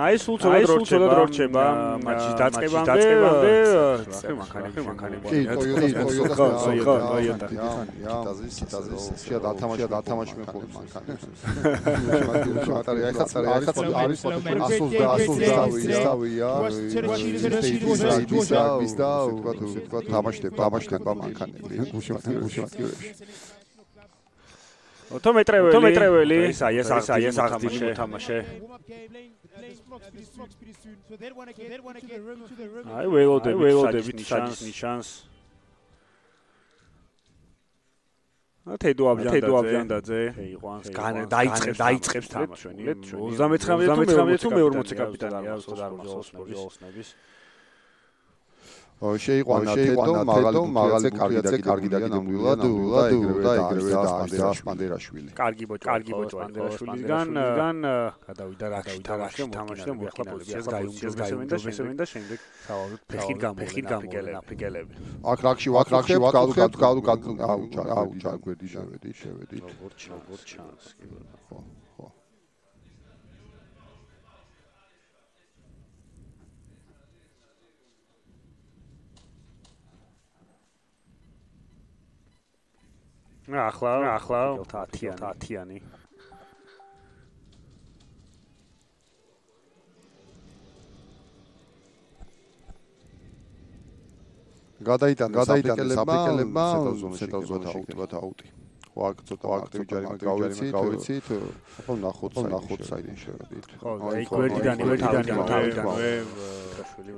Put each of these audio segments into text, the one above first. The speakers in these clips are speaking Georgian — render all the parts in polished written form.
აი სულ ცოტა დრო რჩება მატჩის დაწყებამდე მანქანები კი დათამაშებენ ხოლმე მანქანებს თამაშდება მანქანები თო მეტრეველი ეს აღდიში თამაშე აი ველოდებით საჯის ნიშანს თედო აბჯანდაძე შეიყვანს დაიწყებს თამაშს 39 თუ მე-40 კაპიტანია 28 ოსნების შეიყვანა თედო მაღალი კარგი ნამდვილად ეგრევე სპანდერაშვილი კარგი ბოჭო სპანდერაშვილიდან გადავიდა რაქში თამაში და მოახლა პოლიციას გაიუმჯობესებენ და შემდეგ თავად ფეხით გამოფრიკელები აქ რაქში ვაკრუხებთ შევედით როგორც ჩანს ხო ახლა 10-იანი გადაიტანა საფრიკელებმა ცეტაზონად აუტი ხო აქ ცოტა აქტივი ჯარიმა გავიცით ხო ნახოთ საიდან შევედით ხო აი გვერდიდან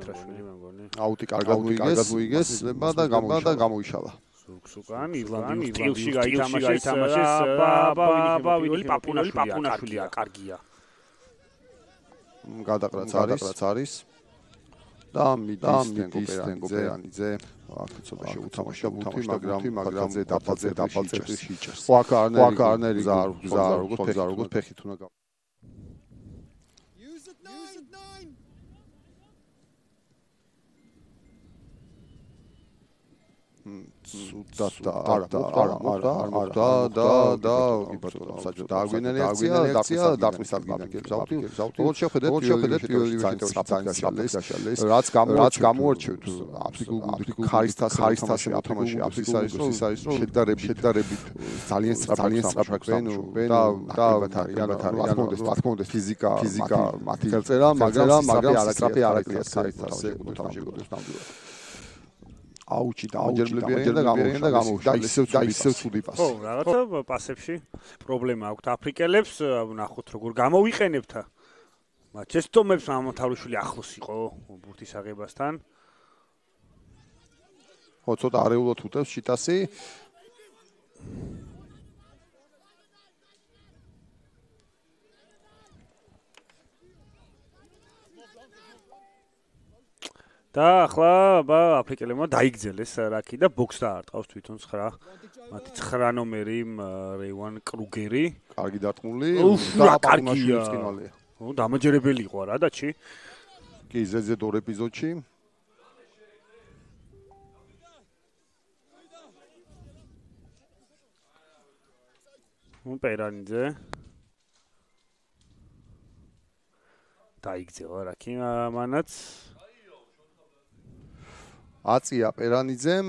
ტრაშვილი მეგონი აუტი კარგად მოიგეს და გამოიშალა სუკან ირლანდიის სტილში გაითამაშეს ბავინი პაპუნაშვილია კარგია გადაყრაც არის და მიდის კოპერანიძე აქ ცოტა შეუთამაშა ბუთი მაგრამ დაფალწებს შეჭერს ხო აქ არნერი გზა როგორც ფეხით უნდა და საჯო დააგვენერეაქცია დარტყმის ადგილიდან გებზავდი როგორც შეხედეთ პირველი ვერსიის რაც გამოარჩევთ აფრიკულ ხარისტას მოთამაშე ის არის რომ შედარებით ძალიან სწრაფად და რა თქმა უნდა ფიზიკა მათი ხელწერა მაგრამ არასწრაფი არაკლია ხარისტას მოთამაშე გქონდეს ნამდვილად აუჩი დააჯერებლებიან და გამოვიდა ისევ ცუდი პასი. ხო, რაღაცა პასებში პრობლემა აქვს აფრიკელებს, ნახოთ როგორ გამოვიყენებთ. მათ ჩესტომებს ამათავრიშვილი ახლოს იყო ბურთის აღებასთან. ხო, ცოტა არეულოდ უტევს შიტასი. და ახლა აფრიკელებმა დაიგძელეს რაკი და ბოქს დაარტყავს თვითონ 9 მათი 9 ნომერი რეივან კრუგერი კარგი დარტყმული და კარგია ო დამაჯერებელი იყო რა დაჩი კი ზედზედ 2 ეპიზოდში პერანიძე დაიგძელა რაკი მანაც აწია პერანიძემ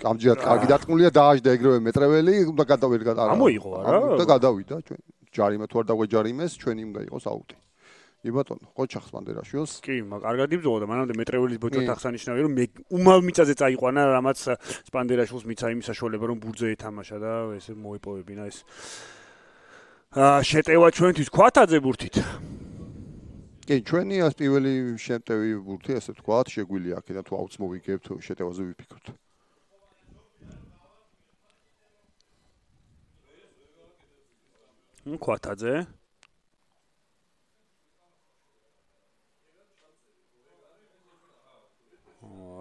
ამჯერად კარგი დარტყმულია დააჯდა ეგრევე მეტრეველი უნდა გადავერგა არა ამოიღო არა და გადავიდა ჩვენ ჯარიმა თუ არ დაგვეჯარიმეს ჩვენი უნდა იყოს აუტი კი ბატონო ყოჩახ სპანდერაშვილს კი კარგად იბრძოლა და მანამდე მეტრეველის ბოჭოთ აღსანიშნავია რომ უმალ მიწაზე წაიყვანა რამაც სპანდერაშვილს მიცა იმის საშუალება რომ ბურთზე ეთამაშა და ესე მოეპოვებინა ეს შეტევა ჩვენთვის ქვათაძე ბურთით კი ჩვენი ეს პირველი შემტევი ბურთი ასე ვთქვათ შეგვიძლია აქედან თუ აუც მოვიგებთ შეტევაზე ვიფიქროთ ქვათაძე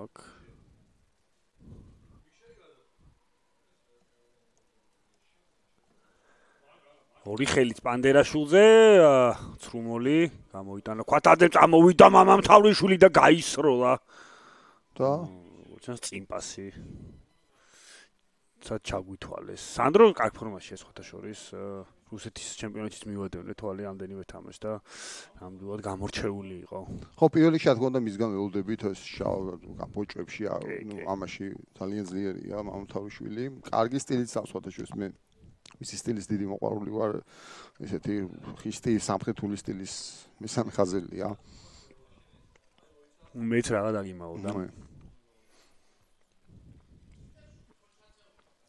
ოკ ორი ხელით პანდერაშულზე ცრუმოლი გამოიტანა ქვათაძემ წამოვიდა მამამ თავრიშვილი და გაისროლა და ჩვენს წინპასი ცა ჩაგვითვალეს სანდრო კარგ ფორმაშია სხვათა შორის რუსეთის ჩემპიონატის მივედევნე თვალი ამდენივე თამაშს და ნამდვილად გამორჩეული იყო. ხო, პირველ რიგში რა თქმა უნდა მისგან ველოდებით ეს ბოჭებში, ამაში ძალიან ძლიერია მამთავრიშვილი. კარგი სტილით სამსვათაშორის მე მისი სტილის დიდი მოყვარული ვარ, ესეთი ხისტი სამხრეთული სტილის მესამე ხაზელია. მეც რაღაც დაგიმაოდა.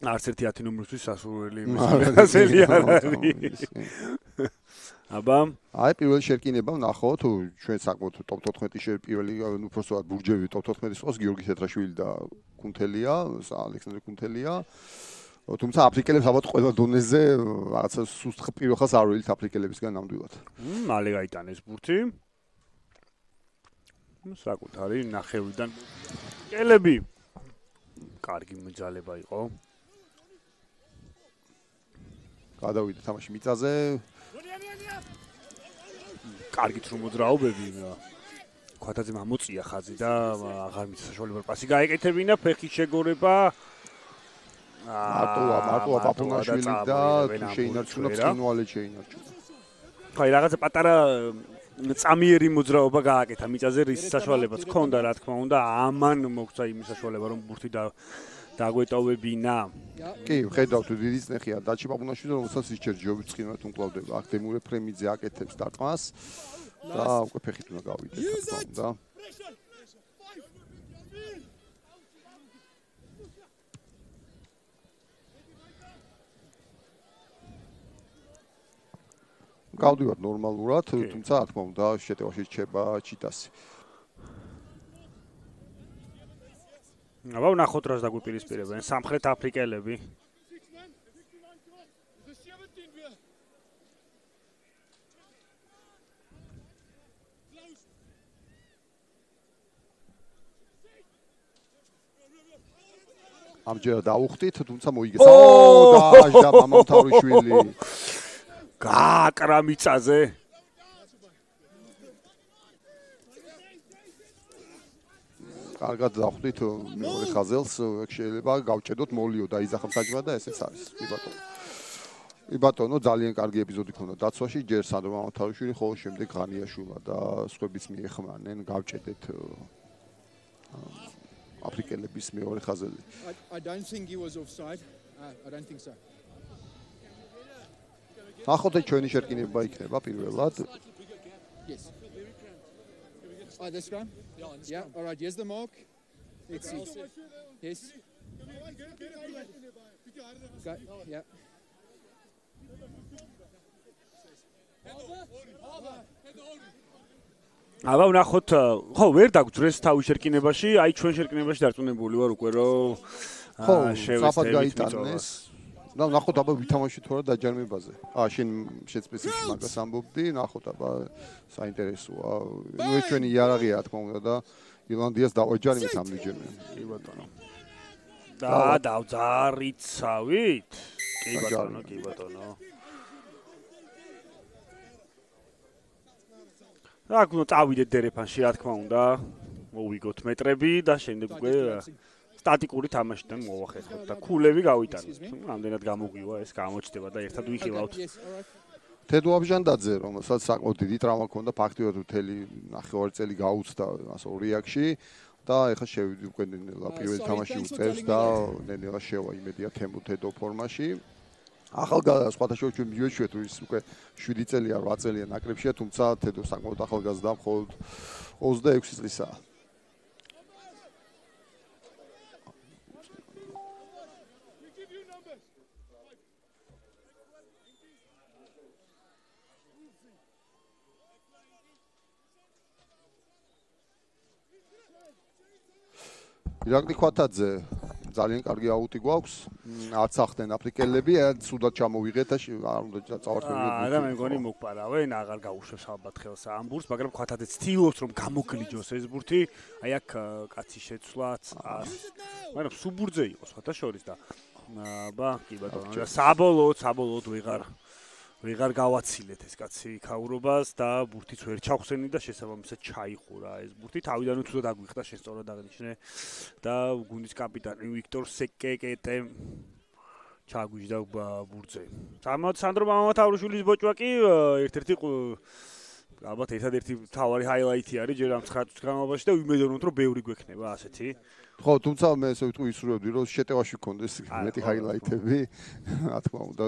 არც ერთი 10 ნომრისთვის სასურველი მესამე არ არის. აბა, აი პირველი შერკინება ვნახოთ, ჩვენ საკმაოდ ტოპ 14-ში პირველი უბრალოდ ბურჯები ტოპ 14-ის ყავს გიორგი თეთრაშვილი და კუნთელია, ალექსანდრე კუნთელია. თუმცა აფრიკელებს ალბათ ყველა დონეზე რაღაცა სუსტ პირველ ხაზს არ ველით აფრიკელებისგან ნამდვილად. მალე გაიტანეს ბურთი. საკუთარი ნახევრიდან კელები. კარგი მოძალება იყო. გადავიდა თამაში მიწაზე. კარგით რომ მოძრაობები ქვათაძემ ამოწია ხაზი და აღარ მიწა საშუალება პასი გაეკეთებინა ფეხის შეგორება. მარტო პაპუნაშვილი და თუ შეინარჩუნა ფინვალე შეინარჩუნა. ხაი რაღაცა პატარა წამიერი მოძრაობა გააკეთა მიწაზე რის საშუალებაც ჰქონდა რა თქმა უნდა ამან მოგცა იმის საშუალება რომ ბურთი დაგვეტოვებინა. კი, ხედავთ დიდი წნეხია დაჩი პაპუნაშვილი რომელსაც ის ჯერჯობი ცხინვართ უმკლავდება. აქ დემურე ფრემიძე აკეთებს დარტყმას და უკვე ფეხით უნდა გავიდეს რა თქმა უნდა. გავდივართ ნორმალურად, თუმცა რა თქმა უნდა შეტევაში რჩება ჩიტასი. აბა ვნახოთ რას დაგვიპირისპირებენ სამხრეთ აფრიკელები. ამჯერად დაუხდით, თუმცა მოიგეს. დააჟდა მამამთავრიშვილი. გააკრა მიწაზე. კარგად დავხვდით მეორე ხაზელს, ეგ შეიძლება გავჭედოთ მოლიო და იზახა საჯმა და ესეც არის. კი ბატონო, ძალიან კარგი ეპიზოდი ქონდა დაცვაში, ჯერ სანდრო მამამთავრიშვილი, ხოლო შემდეგ ღანიაშვილა და სხვებიც მიეხმარნენ, გავჭედეთ აფრიკელების მეორე ხაზელი. I don't think he was offside. I don't think so. ახოთ ჩვენი შერკინება იქნება პირველად. Yes. This one? Yeah, all right, here's the mark. Let's see. Yes. Go, yeah. აბა ვნახოთ, ხო, ვერ დაგვძრეს თავის შერკინებაში, აი ჩვენ შერკინებაში დარწმუნებული ვარ უკვე რომ საფად გაიტანეს. და ნახოთ აბა ვითამაშით თორე დაჯარმებაზე. შენ შეცდები მაგას ამბობდი, ნახოთ აბა საინტერესოა. ნუ ჩვენი იარაღია რა თქმა უნდა და ირლანდიას დავაჯარიმეთ ამდენჯერმე. კი ბატონო. და დავძარიცავით? კი ბატონო, კი ბატონო. რა გქონდა წავიდეთ დერეფანში რა თქმა უნდა. მოვიგოთ მეტრები და შემდეგ უკვე სტატიკური თამაშიდან მოვახერხოთ და ქულები გავიტანოთ. ამდენად გამოგვივა ეს გამოჩდება და ერთად ვიხილავთ. თედო აბჟანდაძე, რომელსაც საკმაოდ დიდი ტრავმა ჰქონდა, ფაქტიურად მთელი ნახევარი წელი გაუცდა ასო რეაქში და ეხლა შევიდი უკვე პირველ თამაში უწევს და ნელა შევა იმედია თემურ თედო ფორმაში. ახალგაზრდა სხვათა შორის ჩვენ მივეშვეთ ის უკვე 7 წელია 8 წელია ნაკრებშია, თუმცა თედო საკმაოდ ახალგაზრდა მხოლოდ 26 წლისაა. ირაკლი ქვათაძე ძალიან კარგი აუტი გვაქვს. არც ახდენ აფრიკელები, სუდად ჩამოვიღეთ და არ უნდა წავარდნილიყო. და მე მგონი მოგპარავენ, აღარ გაუშვებს ალბათ ხელს ამ ბურთს, მაგრამ ქვათაძე ცდილობს რომ გამოგლიჯოს ეს ბურთი. აი აქ კაცი შეცვლაც, მაგრამ სუბურძე იყო სხვათა შორის და აბა კი ბატონო, და საბოლოოდ ვეღარ გავაცილეთ ეს კაცი ქაურობას და ბურთიც ვერ ჩახსენი და შესაბამისად ჩაიხურა ეს ბურთი. თავიდანვე თუდა დაგვიხდა შენ სწორად აღნიშნე და გუნდის კაპიტანი ვიქტორ სეკეკეტე ჩაგვიჯდა ბურთზე. სანდრო მამათავრიშვილის ბოჭვა კი ერთ-ერთი ალბათ ერთადერთი თავარი ჰაილაითი არის ჯერ ამ 9 წუთის განმავლობაში და ვიმედოვნოთ რომ ბევრი გვექნება ასეთი. ხო, თუმცა მე ესე ვიტყვი ისურვებდი რომ შეტევაში გქონდეს მეტი ჰაილაითები. რა თქმა უნდა,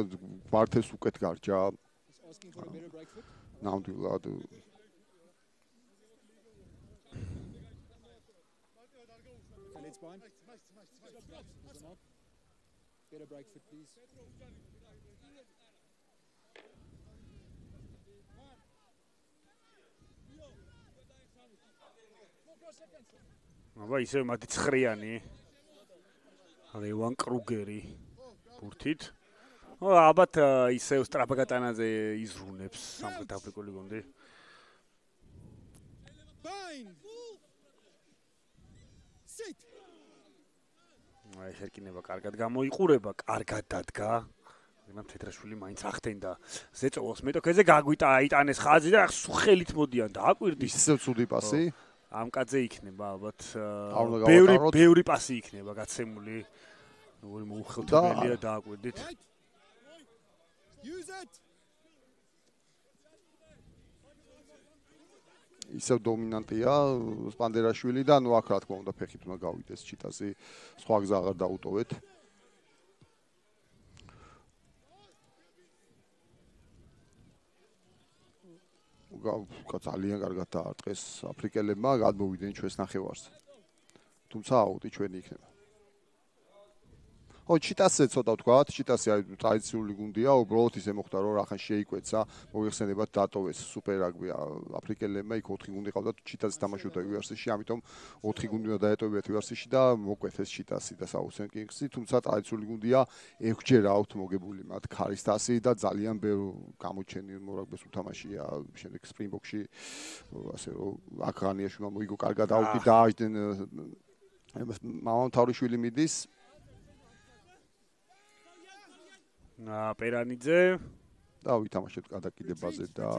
მართეს უკეთ გარჯა. ნამდვილად Get a break foot, please. აბა ისე მათი ცხრიანი ლევან კრუგერი ბურთით. ალბათ ისე სტრაფაგატანაზე იზრუნებს სამხრეთ აფრიკული გუნდი. Sit. აი შეკინება კარგად გამოიყურება, კარგად დადგა. მაგრამ თეთრაშვილი მაინც ახდენდა ზეწოლოს მეტოქეზე გაგვიტა აიტანეს ხაზი და ხელით მოდიან და აკვირდის. ისევ ცუდი პასი. ამ კაცზე იქნება ალბათ ბევრი ბევრი პასი იქნება გაცემული. როგორი მოუხელთებელია და აკვირდით. Use it. ისევ დომინანტია სპანდერაშვილი და ნუ აქ რა თქმა უნდა ფეხით უნდა გავიდეს ჩიტასი სხვა გზა აღარ დაუტოვეთ. ძალიან კარგად დაარტყეს აფრიკელებმა, გადმოვიდნენ ჩვენს ნახევარს. თუმცა აუტი ჩვენი იქნება. ო ჩიტასზე ცოტა ვთქვათ, ჩიტასი აი ტრადიციული გუნდია, უბრალოდ ისე მოხდა რომ რახან შეიკვეცა, მოიხსენებათ დატოვეს სუპერ რაგბი აფრიკელებმა, იქ 4 გუნდი ყავდა, ჩიტასი თამაშობდა URC-ში, ამიტომ 4 გუნდი უნდა დაეტოვებიათ URC-ში და მოკვეთეს ჩიტასი და საუთერნ კინგსი, თუმცა ტრადიციული გუნდია, 6ჯერ აუთ მოგებული მათ ქარისტასი და ძალიან ბევრ გამოჩენილ მორაგბეს უთამაშია, შემდეგ სპრინგბოქში, ასე რომ აკრანიაშვილმა მოიგო კარგად აუტი დააჯდნენ მამამთავრიშვილი მიდის პერანიძე და ვითამაშეთ გადაკიდებაზე და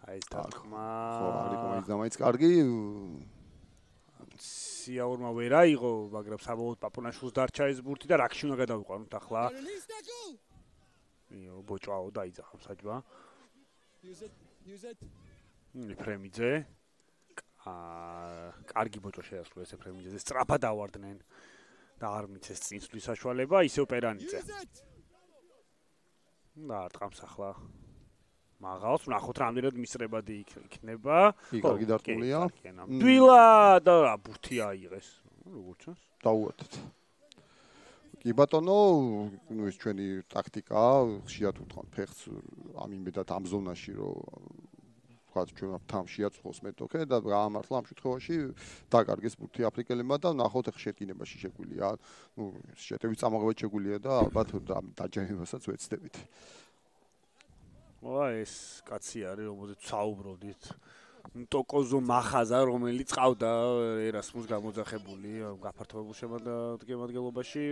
აი ეს თქმა ხო არის კომის დამაიც კარგი სიაურმა ვერ აიღო მაგრამ საბოლოოდ პაპონაშვილს დარჩა ეს ბურთი და რაკში უნდა გადავიყვანოთ ახლა იო ბოჭვაო დაიძახა საჯვა ფრემიძე კარგი ბოჭვა შეასრულეს ფრემიძეზე სწრაფად დავარდნენ და არ მიცეს წინსვლის საშუალება ისევ პერანიძე და არტყამს ახლა მაღალს ვნახოთ რამდენად მისრებადი იქნება კარგი დარტყმულია დვილა და ბურთი აიღეს როგორ ჩანს დაუვარდეთ კი ბატონო ნუ ეს ჩვენი ტაქტიკაა ხშირად ვთქვათ ფეხს ამ იმედად ამ ზონაში რომ ვთქვათ ჩვენ თან შეაწყვოს მეტოქე და გაამართლა ამ შემთხვევაში დაკარგეს ბურთი აფრიკელებმა და ნახოთ ახ შეკინებაში შეგვიძლია ნუ შეტევის წამოღება შეგვიძლია და ალბათ დაჯერებასაც ვეცდებით ეს კაცი არის რომელზეც საუბრობდით ტოკოზო მახაზა რომელიც ყავდა ერასმუს გამოძახებული გაფართოებულ შემადგენლობაში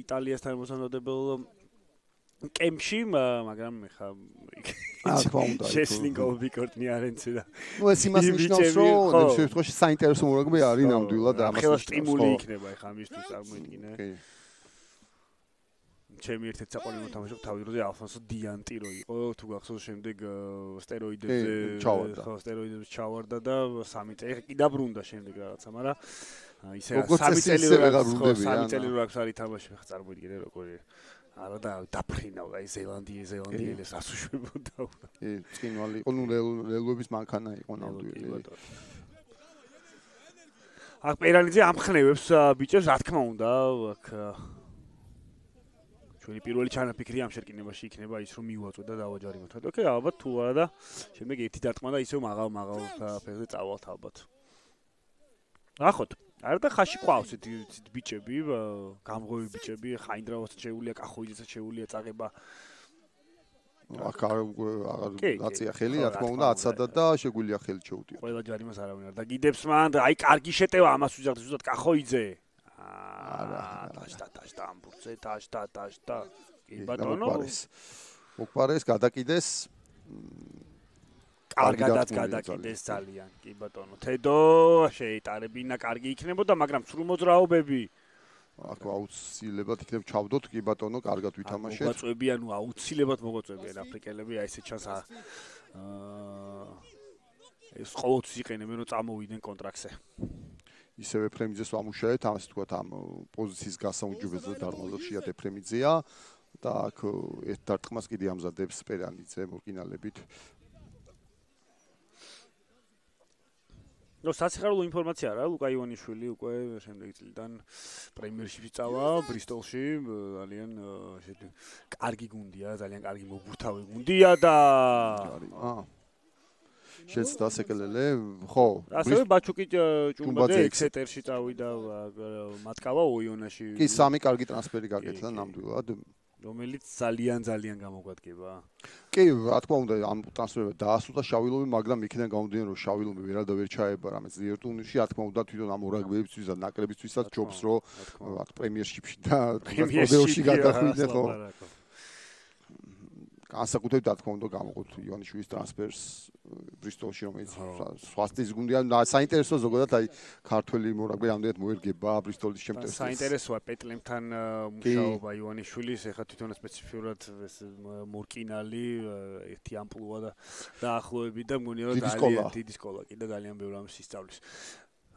იტალიასთან მოსამზადებელ კემპში მაგრამ ხა შეშლინგოვი კორტნი არენცი და ნუ ეს იმას ნიშნავს რომ ამ შემთხვევაში საინტერესო მორაგბი არის ნამდვილად და ამას სტიმული იქნება ხა მისთვის წარმოიდგინე ჩემი ერთ-ერთი საყვარელი მოთამაშე თავის დროზე ალფონსო დიანტი რო იყო თუ გახსოვს შემდეგ სტეროიდებზე სტეროიდებზე ჩავარდა და 3 წელი კი დაბრუნდა შემდეგ რაღაცა მაგრამ ისე 3 წელი რო აქვს არის თამაში ხა წარმოიდგინე როგორი არა და დაფრინავდა ის ზელანდიელებს ასუშვებოდა კი წინვალი იყო ნუ ლელოების მანქანა იყო ნამდვილი აქ პერანიძე ამხნევებს ბიჭებს რა თქმა უნდა აქ ჩვენი პირველი ჩანაფიქრი ამ შეკინებაში იქნება ის რომ მივაწვე და დავაჯარიმოთ. ოკეი, ალბათ თუ არა და შემდეგ ერთი დარტყმა და ისევ მაღალ ფეხზე წავალთ ალბათ. ნახოთ. არა და ხაში ყავს ეს ბიჭები, გამღვევი ბიჭები, ხაინდრავასაც შეუულია, კახოიძესაც შეუულია წაღება. აქ აღარ გაწია ხელი, რა თქმა უნდა, აცადა და შეგვიძლია ხელი შეუტიოთ. ყველა ჯარიმას არავინ არ დაგიდებს მან, აი კარგი შეტევა ამას ვიზახდით ზუსტად კახოიძე. ტაშტა ამბურცე ტაშტა კი ბატონო მოკპარეს გადაკიდეს კარგადაც გადაკიდეს ძალიან კი ბატონო თედო შეიტარებინა კარგი იქნებოდა მაგრამ სრულ მოძრაობები აქ აუცილებლად იქნებ ჩავდოთ კი ბატონო, კარგად ვითამაშეთ. მოგვაწვევიან, აუცილებლად მოგვაწვევიან აფრიკელები, აი ესე ჩანს ეს ყოველთვის იყენებენ რომ წამოვიდნენ კონტრაქტზე. ისევე ფრემიძეს ვამუშავეთ, ასე თქვათ, ამ პოზიციის გასაუმჯობესებლად დარბაზად შეად ფრემიძეა და აქ ერთ დარტყმას კიდე ამზადებს სპერანიძე მორკინალებით. ნუ სასიხარულო ინფორმაცია რა, ლუკა ივანიშვილი უკვე შემდეგი წლიდან პრემიერშიპში წავა, ბრისტოლში, ძალიან კარგი გუნდია, ძალიან კარგი მოგურთავი გუნდია და შეცდა სეკელელე, ხო. ასევე ბაჩუკი ჭუმბაძე ექსეტერში წავიდა, მატკავა ოიონაში. კი, სამი კარგი ტრანსფერი გაკეთდა ნამდვილად. რომელიც ძალიან გამოგვადგება. კი, რა თქმა უნდა, ამ ტრანსფერმა დაასრულა შავილოვი, მაგრამ იქიდან გამომდინარე, რომ შავილოვი ვერ ჩაება რამე ძლიერ ტურნირში, რა თქმა უნდა, თვითონ ამ ორაგბეებისთვის და ნაკრებისთვისაც ჯობს, რომ პრემიერშიპში და პრემიერში გადახვიდნენ, ხო. განსაკუთრებით რა თქმა უნდა გამოყოთ ივანიშვილის ტრანსფერს ბრისტოლში, რომელიც სვასტის გუნდია. საინტერესო ზოგადად აი ქართველი მორაგბე ამდენად მოერგება ბრისტოლის შემტევს. საინტერესოა პეტლემთან მუშაობა ივანიშვილის, ეხლა თვითონ სპეციფიურად ეს მორკინალი, ერთი ამპლუა და დაახლოებით და მგონია რომ ძალიან დიდი სკოლა კი და ძალიან ბევრი ამის ისწავლის.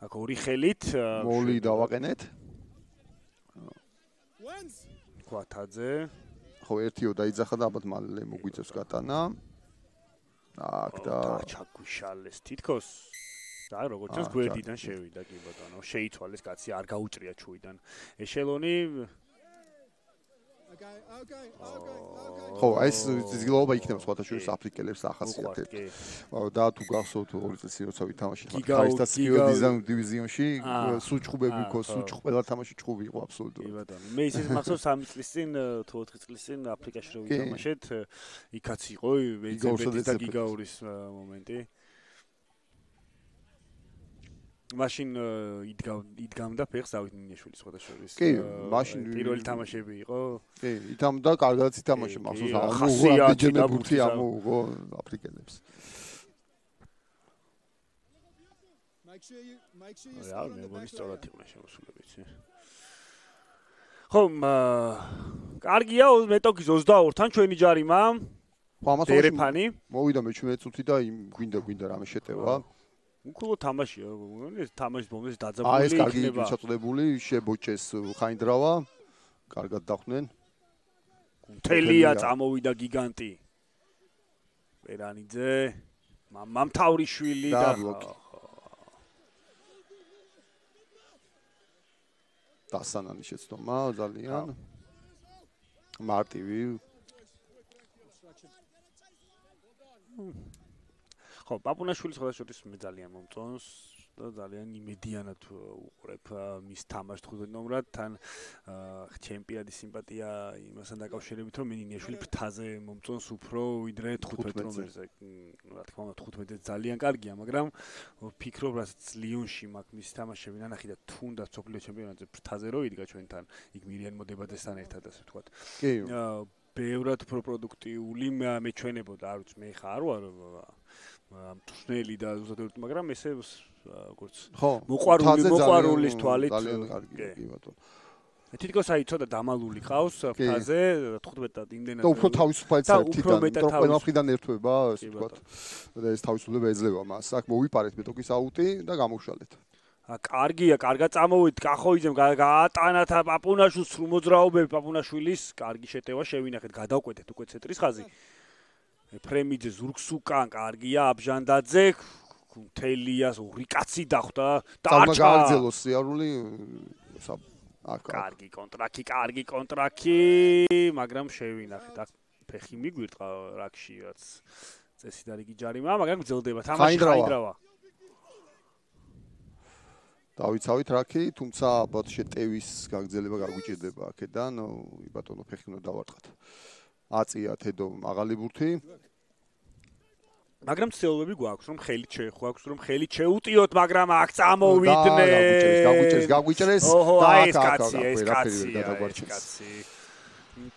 აქ ორი ხელით მოლი დავაყენეთ. კვათაძე ხო ერთიო დაიძახა და ალბათ მალე მოგვიწევს გატანა. აქ და ჩაგვიშალეს თითქოს და როგორც ჩანს გვერდიდან შევიდა კი ბატონო. შეიცვალეს კაცი, არ გაუჭრია ჩუიდან. ეშელონი ხო, ეს ძილაობა იქნება სხვათა შორის აფრიკელებს ახასიათებს. და თუ გახსოვთ 2 წელს როცა ვითამაშეთ ხაისტას დივიზიონში, სუჩხუბები იყო, სუჩხუბელა თამაში ჩხუბი იყო აბსოლუტურად. კი ბატონო. მე ისიც მახსოვს 3 წლის წინ, თუ 4 წლის წინ აფრიკაში რო ვითამაშეთ, იქაც იყო ვეიზებეთის და გიგაურის მომენტი. მაშინ იდგამდა ფეხს დავით მინიაშვილი სხვათა შორის. კი, მაშინ პირველი თამაშები იყო. კი, ითამდა კარგად ითამაშა, მახსოვს ამოუღო ბურთი ამოუღო აფრიკელებს. რა, მე მგონი სწორად იყო შემოსულები, იცი. ხო, კარგია მეტოქის 22-თან ჩვენი ჯარიმა. ხო, ამას დერეფანი მოვიდა მე-17 წუთი და იმ გვინდა რამე შეტევა. უკულო თამაშია, ეს თამაშის ბომბეს დაძაბული იქნება. აი ეს კარგი ჩაწოდებული, შებოჭეს ხაინდრავა, კარგად დახვდნენ. თელია წამოვიდა გიგანტი. პერანიძე, მამთავრიშვილი და დასანანი შეცდომა ძალიან მარტივი. ხო, პაპუნაშვილის ხოდაშორის მე ძალიან მომწონს და ძალიან იმედიანად უყურებ მის თამაშს 15 ნომრად, თან ჩემპიონის სიმპათია იმასთან დაკავშირებით, რომ მინიაშვილი ფრთაზე მომწონს უფრო ვიდრე 15 ნომერზე. რა თქმა უნდა 15-ზე ძალიან კარგია, მაგრამ ვფიქრობ, რასაც ლიონში მაქვს მის თამაშები ნანახი და თუნდაც სოფლიო ჩემპიონატზე ფრთაზე რო იდგა ჩვენთან, იქ მირიან მოდებაძესთან ერთად ასე ვთქვათ. კი. ბევრად უფრო პროდუქტიული მეჩვენებოდა, არ ვიცი, მე ხარ ვარ მწვნელი და ზუსტად, მაგრამ ესე როგორც მოყვარულის თვალით ძალიან კარგია, კი ბატონო. თითქოს აი ცოტა დამალული ყავს ფრთაზე 15-ად იმდენად და უფრო თავისუფალი თვითონ ყველა მხრიდან ერთვება, ასე ვთქვათ. და ეს თავისუფლება ეძლევა მას. აქ მოვიპარეთ მეტოქის აუტი და გამოვშალეთ. კარგია, კარგად წამოვიდ, კახოიძემ გაატანათ პაპუნაშვილს სრულ მოძრაობები პაპუნაშვილის, კარგი შეტევა შევინახეთ, გადავკვეთეთ უკვე ცენტრის ხაზი. ფრემიძე ზურგს უკან, კარგია, აბჟანდაძე, თელიას ორი კაცი დახვდა და არჩა. გამაგარძელოს სიარული. კარგი კონტრაქტი, მაგრამ შევინახეთ, აქ ფეხი მიგვირტყა რაკში რაც წესი და რიგი ჯარიმა, მაგრამ გრძელდება თამაში ხაინდრავა. დავიცავით რაკი, თუმცა ალბათ შეტევის გაგრძელება გაგვიჭირდება აქედან, ბატონო ფეხი უნდა დავარტყათ. აწია თედო მაღალი ბურთი. მაგრამ ცდილობები გვაქვს, რომ ხელით შეუტიოთ, მაგრამ აქ წამოვიდნენ. გაგვიჭრეს და ეს კაცი.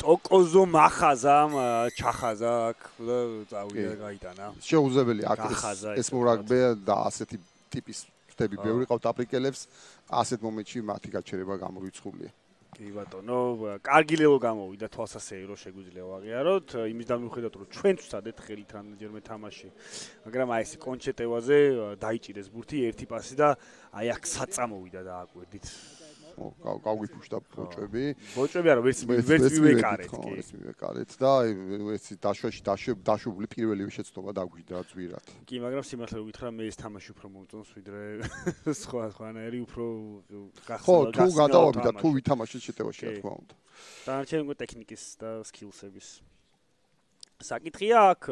ტოკოზო მახაზამ ჩახაზა აქ და წავიდა გაიტანა. შეუძლებელი აქ ეს მორაგბე და ასეთი ტიპის ხტები ბევრი ყავთ აფრიკელებს, ასეთ მომენტში მათი გაჩერება გამორიცხულია. კი ბატონო, კარგი ლელო გამოვიდა თვალსასეი რომ შეგვიძლია ვაღიაროთ, იმის დამიუხედავად რომ ჩვენ ვსადეთ ხელით რამდენჯერმე თამაში, მაგრამ აი ეს კონჩეტევაზე დაიჭირეს ბურთი ერთი პასი და აი აქ საწამოვიდა და აკვირდით. გავგვიფუშდა ბოჭები. ბოჭები არა, ვერც მივეკარეთ, კი. ეს მივეკარეთ და აი ეს დაშვაში დაშვებული პირველივე შეცდომა დაგვიჯდა ძვირად. კი, მაგრამ სიმართლე ვგითხრა, მე ეს თამაში უფრო მომწონს ვიდრე სხვანაირი უფრო ხო, თუ გადავაბი და თუ ვითამაშეთ შეტევაში, რა თქმა უნდა. დანარჩენი უკვე ტექნიკის და სკილსების. საკითხია აქ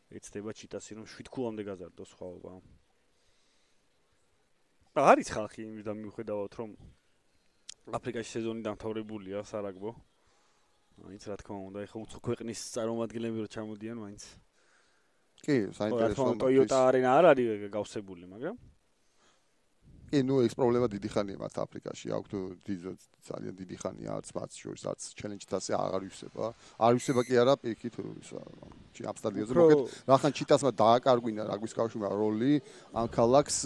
ეცდება ჩიტასი რომ 7 ქულამდე გაზარდოს ხვალობა. არის ხალხი იმის და მიუხედავად რომ აფრიკაში სეზონი დამთავრებულია სარაგბო. მაინც რა თქმა უნდა, ეხლა უცხო ქვეყნის წარმომადგენლები რო ჩამოდიან მაინც. კი, საინტერესოა. Toyota Arena არ არის გავსებული, მაგრამ კი, ნუ ეს პრობლემა დიდი ხანია მათ აფრიკაში. აქვთ ძალიან დიდი ხანია არც მათ შორის, არც ჩელენჯთასე აღარ ივსება. არ ივსება კი არა, პირიქით ისა ამ სტადიონზე. მოკეთ, რახან ჩიტასმა დააკარგვინა რაგბის კავშირმა როლი, ამ ქალაქს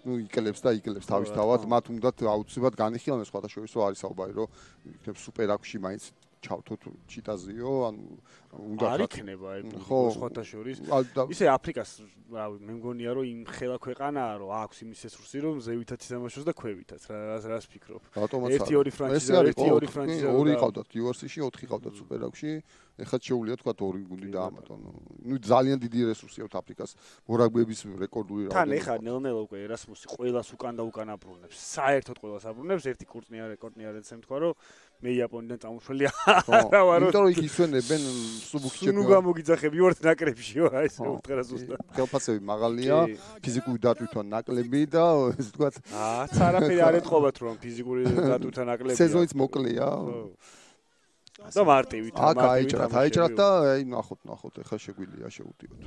ნუ იკლებს და იკლებს თავისთავად. მათ უნდათ აუცილებლად განიხილონ სხვათა შორის არის საუბარი, რომ იქნებ სუპერ აკში მაინც ჩავთოთ ჩიტაზეო, ანუ უნდა არ იქნება სხვათა შორის. ისე აფრიკას, რავი, მე მგონია რომ იმ ხელა ქვეყანაა, რომ აქვს იმის რესურსი, რომ ზევითაც ითამაშოს და ქვევითაც. რას ფიქრობ? 1-2 ფრანჩიზა, 1-2 ფრანჩიზა. ორი ყავდათ UFC-ში, 4 ყავდათ სუპერ აკში. ეხლა შეუულია თქვა 2 გუნდი დაამატონ. ნუ ძალიან დიდი რესურსი აქვს აფრიკას მორაგბების რეკორდული რაოდენობა. თან ეხლა ნელ-ნელა უკვე ერასმუსი ყველას უკან და უკან აბრუნებს. საერთოდ ყველას აბრუნებს, ერთი კურწნია რეკორდი არ ეცემ თქვა, რომ მე იაპონიდან წამოშველი არა ვარ. იმიტომ რომ იქ ისვენებენ სუბუქი ჩემპიონი. ნუ გამოგიძახები ვართ ნაკრებშიო, აი ეს უთხრა ზუსტად. ხელფასები მაღალია, ფიზიკური დატვირთვა ნაკლები და ეს თქვა არაფერი არ ეთხოვათ რომ ფიზიკური დატვირთვა ნაკლებია. სეზონიც მოკლეა. და მარტივით აიჭრათ და აი ნახოთ ეხლა შეგვიძლია შევუდიოთ.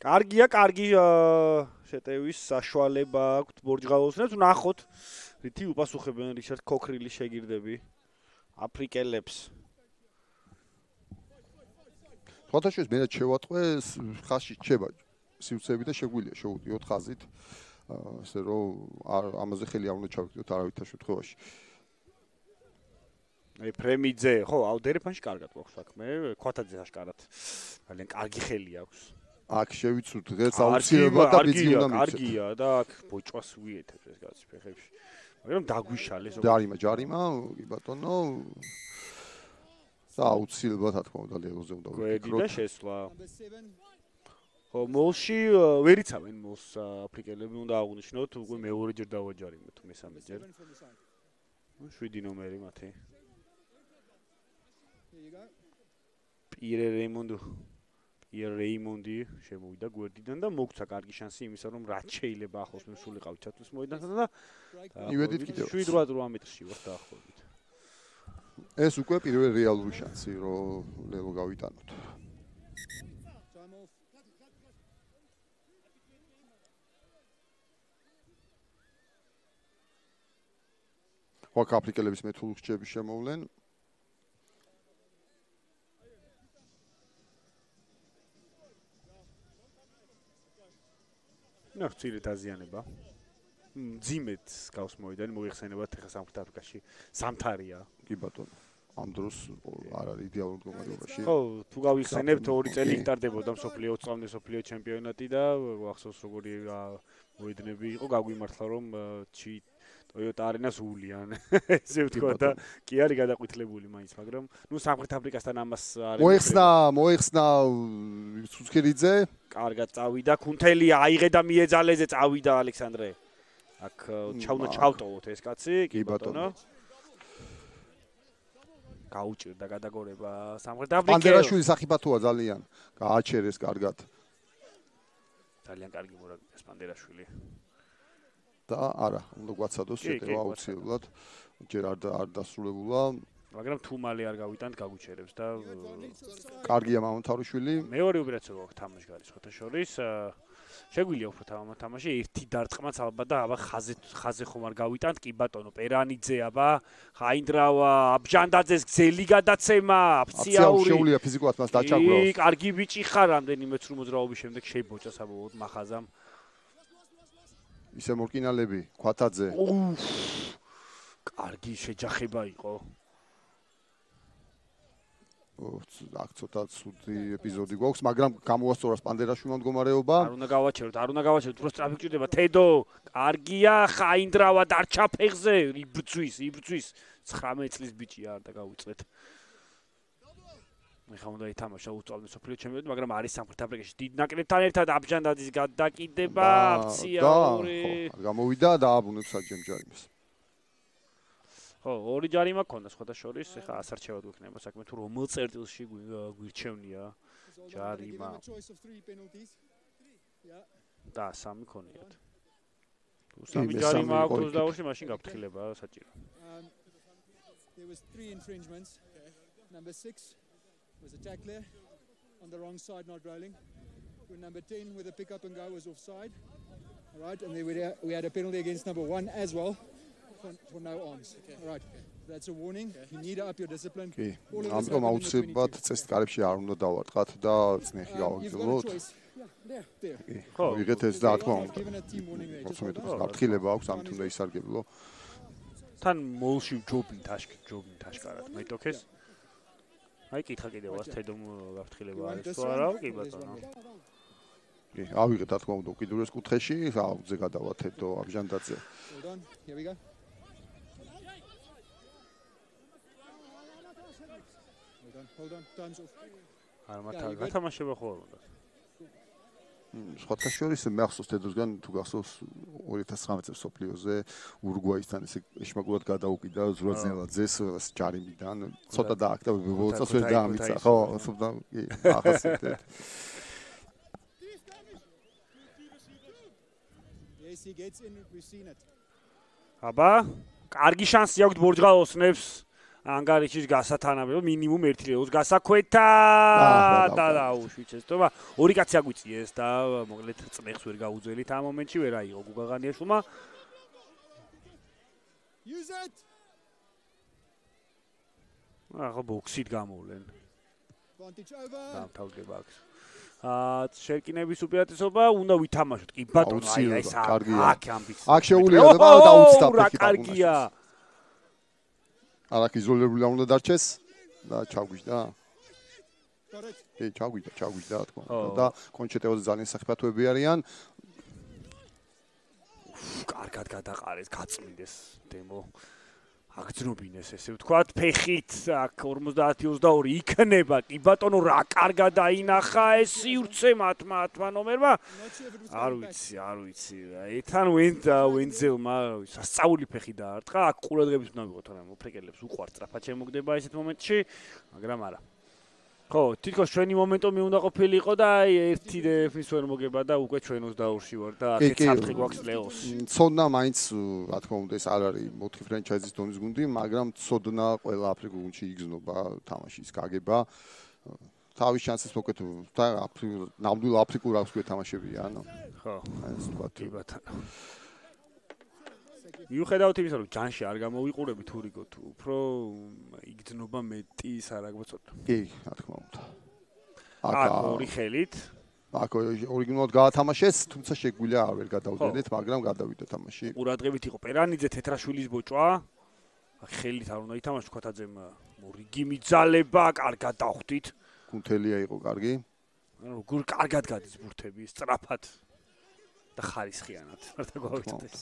კარგი შეტევის საშუალება აქვს ბორჯღაოსნებს, ნახოთ რითი უპასუხებენ რიჩარდ ქოქრილის შეგირდები აფრიკელებს. ფოტოშოს მე შევატყვე ხაზში რჩება სივრცეები და შეგვიძლია შევუდიოთ ხაზით. ასე რომ ამაზე ხელი არ უნდა ჩავკიდოთ არავითარ შემთხვევაში. პრემიძე, ხო, აუდერიფანში კარგად გვაქვს საქმე, ქვათაძე აშკარად. ძალიან კარგი ხელი აქვს. აქ შევიცვით დღეს აუცილებლად და ბიძგი უნდა მიცეთ. კარგია და აქ ბოჭვას ვიეთებს ეს კაცი ფეხებში. მაგრამ დაგვიშალეს. ჯარიმა, კი ბატონო. და აუცილებლად რა თქმა უნდა ლეგოზე უნდა ვიფიქროთ. და შესვლა. ხო, მოლში ვერ იცავენ მოლს აფრიკელები უნდა აღნიშნოთ, უკვე მეორეჯერ დავაჯარიმეთ, მესამეჯერ. 7 ნომერი მათი. პიერ რეიმონდი შემოვიდა გვერდიდან და მოგცა კარგი შანსი იმისა რომ რაც შეიძლება ახლოს მე სულიყავ ჩათვლის მოედანთან და ივედით კიდევ 7-8 მეტრში ვარ დაახლოებით. ეს უკვე პირველი რეალური შანსი რომ ლელო გავიტანოთ. ხო, აფრიკელების მეთულ რჩები შემოვლენ. ნახ ცირით აზიანება. ძიმეთ გავს მოედანი მოიხსენებათ ახლა სამხრეთ აფრიკაში სამთარია. კი ბატონო. ამ დროს არ არის იდეალურ მდგომარეობაში. ხო, თუ გავიხსენებთ 2 წელი იტარდებოდა მსოფლიო 20 წლამდე მსოფლიო ჩემპიონატი და ახსოვს როგორი მოედნები იყო, გაგვიმართლა რომ Toyota Arena-ს ულიან. ესე ვთქვა და კი არის გადაყვითლებული მაინც, მაგრამ ნუ სამხრეთ აფრიკასთან ამას არის. მოიხსნა სუცქერიძე. კარგად წავიდა, ქუნთელი აიღე და მიეძალეზე წავიდა ალექსანდრე. აქ ჩავტოვოთ ეს კაცი, კი ბატონო. გაუჭირდა გადაგორება სამხრეთ აფრიკას. პანდერაშვილი სახიფათოა ძალიან. გააჩერეს კარგად. ძალიან კარგი მორაგბია პანდერაშვილი. და არა, უნდა გვაცადოს შეტევა აუცილებლად. ჯერ არ დასრულებულა. მაგრამ თუ მალე არ გავიტანთ, გაგუჩერებს და კარგია მამონთავრიშვილი. მეორე უპირატესობა აქვს თამაშგარის ხოთა შორის. შეგვიძლია უფრო თამაში, ერთი დარტყმაც ალბათ და აბა ხაზე ხომ არ გავიტანთ, კი ბატონო, პერანიძე აბა, ხაინდრავა, აბჯანდაძეს გზელი გადაცემა, აფციაური. შეუძლია ფიზიკურად მას დაჭაგვროს. კი, კარგი ბიჭი ხარ, რამდენიმე ცრუ მოძრაობის შემდეგ შეიბოჭა საბოლოოდ მახაზამ. ისე მორკინალები, ქვათაძე. კარგი შეჯახება იყო. აქ ცოტა ცუდი ეპიზოდი გვაქვს, მაგრამ გამოასწორა სპანდერაშვილმა მდგომარეობა. არ უნდა გავაჩეროთ, უფრო სწრაფი გჭირდება. თედო, კარგია, ხაინდრავა დარჩა ფეხზე, იბრძვის. 19 წლის ბიჭია, არ და გავუწვეთ. ეხლა უნდა ითამაშა უსწავლო სოფლიო ჩემპიონატი, მაგრამ არის სამხრეთ აფრიკაში დიდ ნაკრებთან ერთად აბჯანდაძის გადაკიდება, აქცია ორი. არ გამოვიდა და დააბრუნებს საჯემჯარიმეს. ხო, ორი ჯარიმა ქონდა სხვათა შორის, ეხლა ასარჩევად გვექნება საქმე თუ რომელ წერტილში გვირჩევნია ჯარიმა. და 3 ქონიათ. თუ 3 ჯარიმა აქვს 22-ში, მაშინ გაფრთხილება საჭირო. There was 3 infringements. Number 6 was a tackler on the wrong side, not rolling. Number 10 with a pick up and go was offside. All right, and then we had a penalty against number 1 as well for no arms. All right, that's a warning. You need to up your discipline. ამიტომ აუცილებლად წესით კარებში არ უნდა დავარტყათ და წნეხი გავაგრძელოთ. ხო, ვიღეთ ეს და თქმა უნდა. როცა მეტყვი გაფრთხილება აქვს, ამით უნდა ისარგებლო. თან მოლში ჯობინ თაშკარად მეტოქეს. აი კითხა კიდევაც თედომ გაფრთხილება არის თუ არა, კი ბატონო. კი, ავიღეთ რა თქმა უნდა უკიდურეს კუთხეში, აუძე გადავა თედო აბჟანდაძე. Hold on, here we go. Hold on, time's off. არ მათამაშება ხო არ უნდა. სხვათა შორის მე ახსოვს თედოსგან თუ გახსოვს 2019 წელს სოფლიოზე ურუგვაისთან ესე ეშმაკურად გადაუკიდა ზურაძნელაძეს ჯარიმიდან ცოტა დააკდა ბოლოს წელს ვერ დაამიცა ხო სულ კი ახასიათეთ Yes, he gets in, we've seen it. აბა კარგი შანსი აქვს ბორჯღალოსნებს ანგარიშის გასათანადო მინიმუმ 1 ლეოს გასაქვეთა და დაუშვიჩეს თქმა ორი კაცი აგვიწიეს და მოკლედ წნეხს ვერ გაუძველით ამ მომენტში ვერ აიღო გუგაღანიაშვილმა Use it. ახლა ბოქსით გამოვლენ Advantage over. დამთავრდება აქ შერკინების უპირატესობა უნდა ვითამაშოთ კი ბატონო აი ეს აქ ამბიცია აქ შეუძლია და დაუცდა ფეხი კარგია არაკ იზოლირებული უნდა დარჩეს და ჩაგვიჯდა. Got it. კი, ჩაგვიჯდა თქმა უნდა და კონჩეტეოზე ძალიან საფრთხეები არიან. კარგად გადაყარეს, გაწმინდეს დემო. აგძნობინეს ესე ვთქვათ, ფეხით აქ 50-22 იქნება. კი ბატონო რა კარგად დაინახა ეს სივრცე მათმა ნომერმა. არ ვიცი. ეთან ვენძელმა სასწაული ფეხი დაარტყა. აქ ყურადღების უნდა მივიღოთ, რა მოფრიკელებს უყვართ სწრაფად შემოგდება ესეთ მომენტში, მაგრამ არა. ხო, თითქოს ჩვენი მომენტომი უნდა ყოფილიყო და აი ერთი დეფის ვერ მოგება და უკვე ჩვენ 22-ში ვარ და აქეთ საფრთხე გვაქვს ლეოს. ცოდნა მაინც, რა თქმა უნდა, ეს არ არის 4 ფრენჩაიზის დონის გუნდი, მაგრამ ცოდნა ყველა აფრიკულ გუნდში იგრძნობა თამაშის გაგება. თავის შანსებს მოკეთ და ნამდვილ აფრიკულ რავს გვეთამაშებიან. ხო, ეს ვთქვათ. კი ბატონო. მიუხედავად იმისა, რომ ჯანში არ გამოვიყურებით ურიგო თუ უფრო იგრძნობა მეტი ის არ აგვწოდა. კი, რა თქმა უნდა. აქ ორი ხელით. აქ ორიგინალურად გაათამაშეს, თუმცა შეგვიძლია არ ვერ გადავდედეთ, მაგრამ გადავიდა თამაში. ყურადღებით იყო პერანიძე თეთრაშვილის ბოჭვა. აქ ხელით არ უნდა ითამაშოს ქოთაძემ რიგი მიძალება, კარგად დავხვდით. კუნთელია იყო კარგი. როგორ კარგად გადის ბურთები, სწრაფად და ხარისხიანად. არ დაგვაუწყდეს.